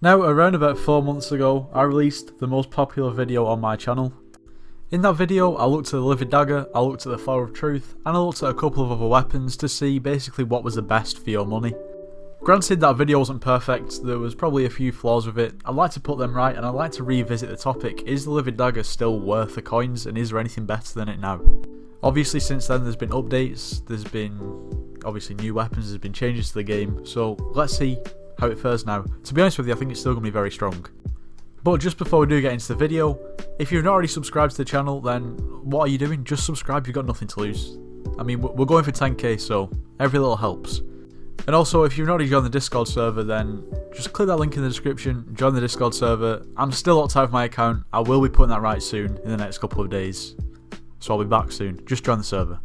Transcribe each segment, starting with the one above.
Now, around about 4 months ago, I released the most popular video on my channel. In that video, I looked at the Livid Dagger, I looked at the Flower of Truth, and I looked at a couple of other weapons to see basically what was the best for your money. Granted, that video wasn't perfect, there was probably a few flaws with it. I'd like to put them right, and I'd like to revisit the topic: is the Livid Dagger still worth the coins, and is there anything better than it now? Obviously, since then there's been updates, there's been obviously new weapons, there's been changes to the game, so let's see how it fares now. To be honest with you, I think it's still going to be very strong. But just before we do get into the video, if you've not already subscribed to the channel, then what are you doing? Just subscribe, you've got nothing to lose. I mean, we're going for 10k, so every little helps. And also, if you've not already joined the Discord server, then just click that link in the description, join the Discord server. I'm still locked out of my account, I will be putting that right soon, in the next couple of days. So I'll be back soon, just join the server.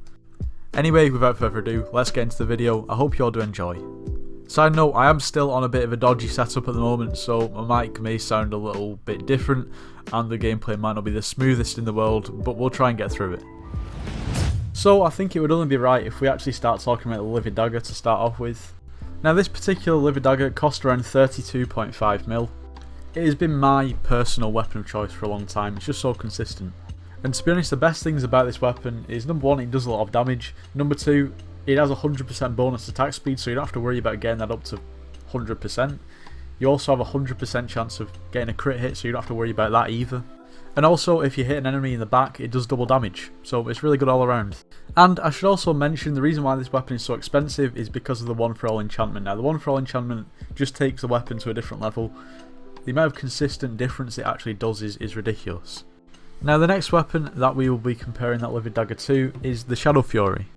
Anyway, without further ado, let's get into the video. I hope you all do enjoy. Side note, I am still on a bit of a dodgy setup at the moment, so my mic may sound a little bit different, and the gameplay might not be the smoothest in the world, but we'll try and get through it. So I think it would only be right if we actually start talking about the Livid Dagger to start off with. Now, this particular Livid Dagger cost around 32.5 mil. It has been my personal weapon of choice for a long time, it's just so consistent. And to be honest, the best things about this weapon is, number one, it does a lot of damage. Number two, it has a 100% bonus attack speed, so you don't have to worry about getting that up to 100%. You also have a 100% chance of getting a crit hit, so you don't have to worry about that either. And also, if you hit an enemy in the back, it does double damage, so it's really good all around. And I should also mention, the reason why this weapon is so expensive is because of the One For All enchantment. Now, the One For All enchantment just takes the weapon to a different level. The amount of consistent difference it actually does is ridiculous. Now, the next weapon that we will be comparing that Livid Dagger to is the Shadow Fury.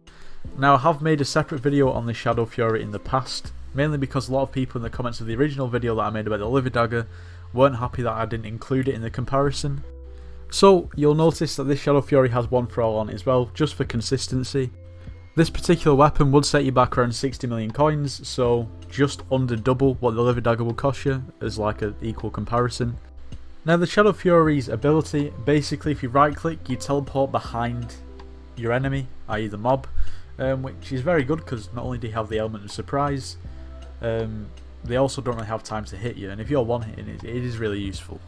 Now, I have made a separate video on the Shadow Fury in the past, mainly because a lot of people in the comments of the original video that I made about the Livid Dagger weren't happy that I didn't include it in the comparison. So, you'll notice that this Shadow Fury has One For All on it as well, just for consistency. This particular weapon would set you back around 60 million coins, so just under double what the Livid Dagger will cost you, as like an equal comparison. Now, the Shadow Fury's ability, basically if you right click, you teleport behind your enemy, i.e. the mob, which is very good because not only do you have the element of surprise, they also don't really have time to hit you, and if you're one hitting it is really useful.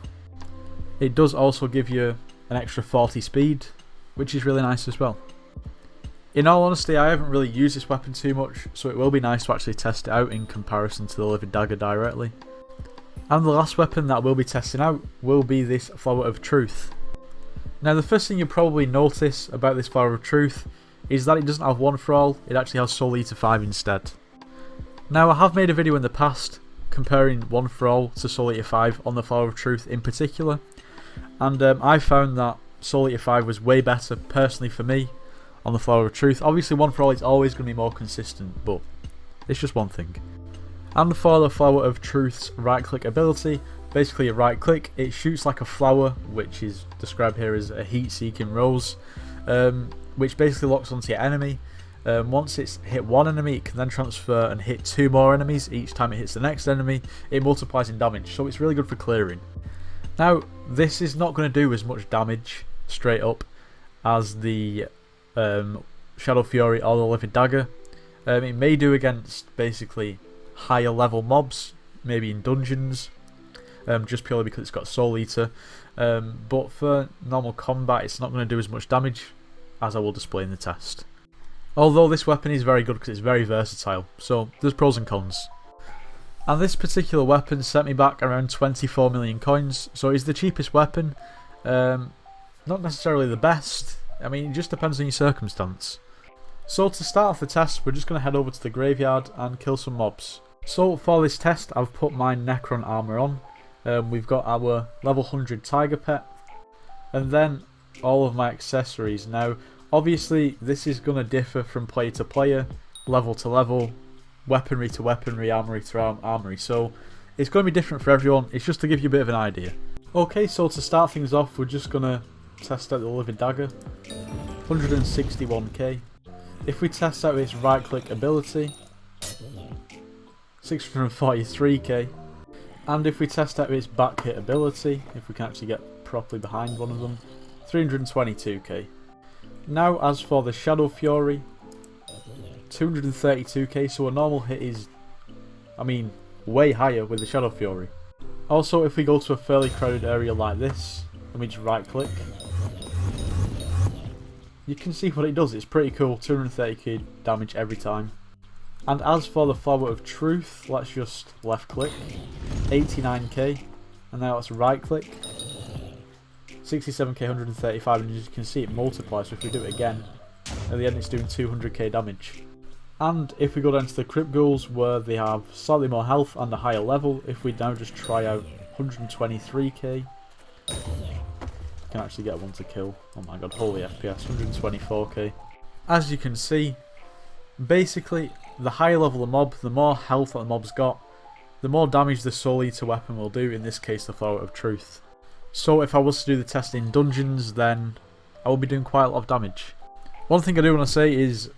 It does also give you an extra 40 speed, which is really nice as well. In all honesty, I haven't really used this weapon too much, so it will be nice to actually test it out in comparison to the Livid Dagger directly. And the last weapon that we'll be testing out will be this Flower of Truth. Now, the first thing you'll probably notice about this Flower of Truth is that it doesn't have One For All, it actually has Soul Eater 5 instead. Now, I have made a video in the past comparing One For All to Soul Eater 5 on the Flower of Truth in particular, and I found that Soul Eater 5 was way better personally for me on the Flower of Truth. Obviously, One For All is always going to be more consistent, but it's just one thing. And for the Flower of Truth's right click ability, basically a right click, it shoots like a flower, which is described here as a heat seeking rose, which basically locks onto your enemy. Once it's hit one enemy, it can then transfer and hit 2 more enemies. Each time it hits the next enemy, it multiplies in damage, so it's really good for clearing. Now, this is not going to do as much damage straight up as the Shadow Fury or the Livid Dagger. It may do against basically higher level mobs, maybe in dungeons, just purely because it's got Soul Eater, but for normal combat it's not going to do as much damage, as I will display in the test. Although this weapon is very good because it's very versatile, so there's pros and cons. And this particular weapon set me back around 24 million coins, so it's the cheapest weapon, not necessarily the best. I mean, it just depends on your circumstance. So to start off the test, we're just going to head over to the graveyard and kill some mobs. So for this test, I've put my Necron armour on. We've got our level 100 tiger pet, and then all of my accessories. Now, obviously, this is going to differ from player to player, level to level, weaponry to weaponry, armory to armory. So it's going to be different for everyone. It's just to give you a bit of an idea. Okay, so to start things off, we're just going to test out the Livid Dagger. 161k. If we test out its right click ability, 643k. And if we test out its back hit ability, if we can actually get properly behind one of them, 322k. Now, as for the Shadow Fury, 232k, so a normal hit is, I mean, way higher with the Shadow Fury. Also, if we go to a fairly crowded area like this, and we just right click, you can see what it does. It's pretty cool, 230k damage every time. And as for the Flower of Truth, let's just left click, 89k, and now let's right click, 67k, 135, and as you can see it multiplies, so if we do it again, at the end it's doing 200k damage. And if we go down to the Crypt Ghouls, where they have slightly more health and a higher level, if we now just try out 123k, can actually get one to kill. Oh my god, holy FPS, 124k. As you can see, basically, the higher level the mob, the more health that the mob's got, the more damage the Soul Eater weapon will do, in this case the Flower of Truth. So if I was to do the test in dungeons, then I will be doing quite a lot of damage. One thing I do want to say is,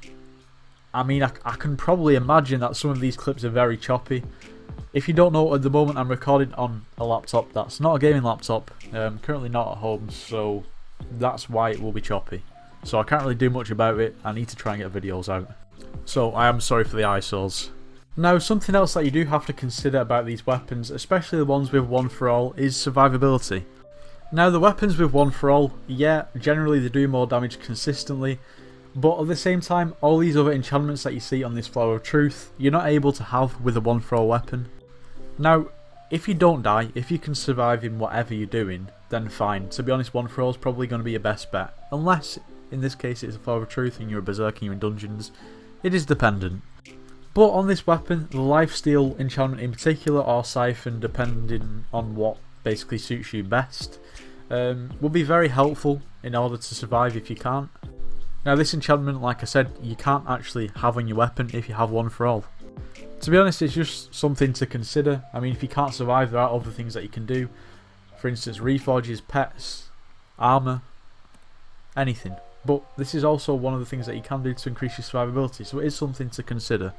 I mean, I can probably imagine that some of these clips are very choppy. If you don't know, at the moment I'm recording on a laptop that's not a gaming laptop. I'm currently not at home, so that's why it will be choppy. So I can't really do much about it. I need to try and get videos out. So I am sorry for the eyesores. Now, something else that you do have to consider about these weapons, especially the ones with One for All, is survivability. Now, the weapons with One for All, yeah, generally they do more damage consistently, but at the same time, all these other enchantments that you see on this Flower of Truth, you're not able to have with a One for All weapon. Now, if you don't die, if you can survive in whatever you're doing, then fine. To be honest, One for All is probably going to be your best bet. Unless, in this case, it's a Flower of Truth and you're a berserker and you're in dungeons. It is dependent. But on this weapon, the Lifesteal enchantment in particular, or Siphon, depending on what basically suits you best, will be very helpful in order to survive if you can't. Now, this enchantment, like I said, you can't actually have on your weapon if you have One for All. To be honest, it's just something to consider. I mean, if you can't survive, there are other things that you can do. For instance, reforges, pets, armour, anything. But this is also one of the things that you can do to increase your survivability, so it is something to consider.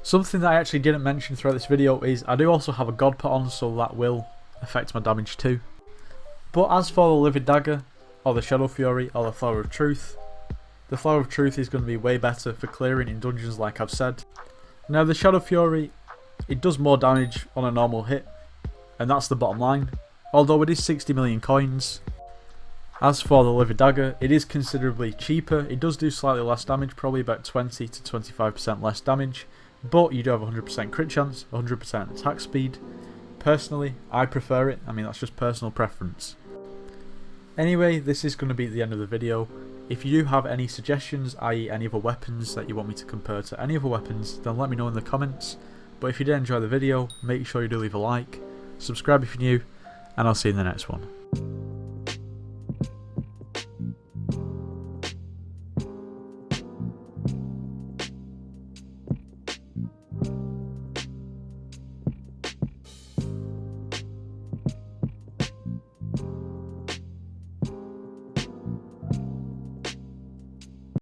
Something that I actually didn't mention throughout this video is I do also have a God Put on, so that will affect my damage too. But as for the Livid Dagger, or the Shadow Fury, or the Flower of Truth, the Flower of Truth is going to be way better for clearing in dungeons, like I've said. Now, the Shadow Fury, it does more damage on a normal hit, and that's the bottom line, although it is 60 million coins. As for the Livid Dagger, it is considerably cheaper. It does do slightly less damage, probably about 20 to 25% less damage, but you do have 100% crit chance, 100% attack speed. Personally, I prefer it. I mean, that's just personal preference. Anyway, this is going to be the end of the video. If you do have any suggestions, i.e. any other weapons that you want me to compare to any other weapons, then let me know in the comments. But if you did enjoy the video, make sure you do leave a like, subscribe if you're new, and I'll see you in the next one.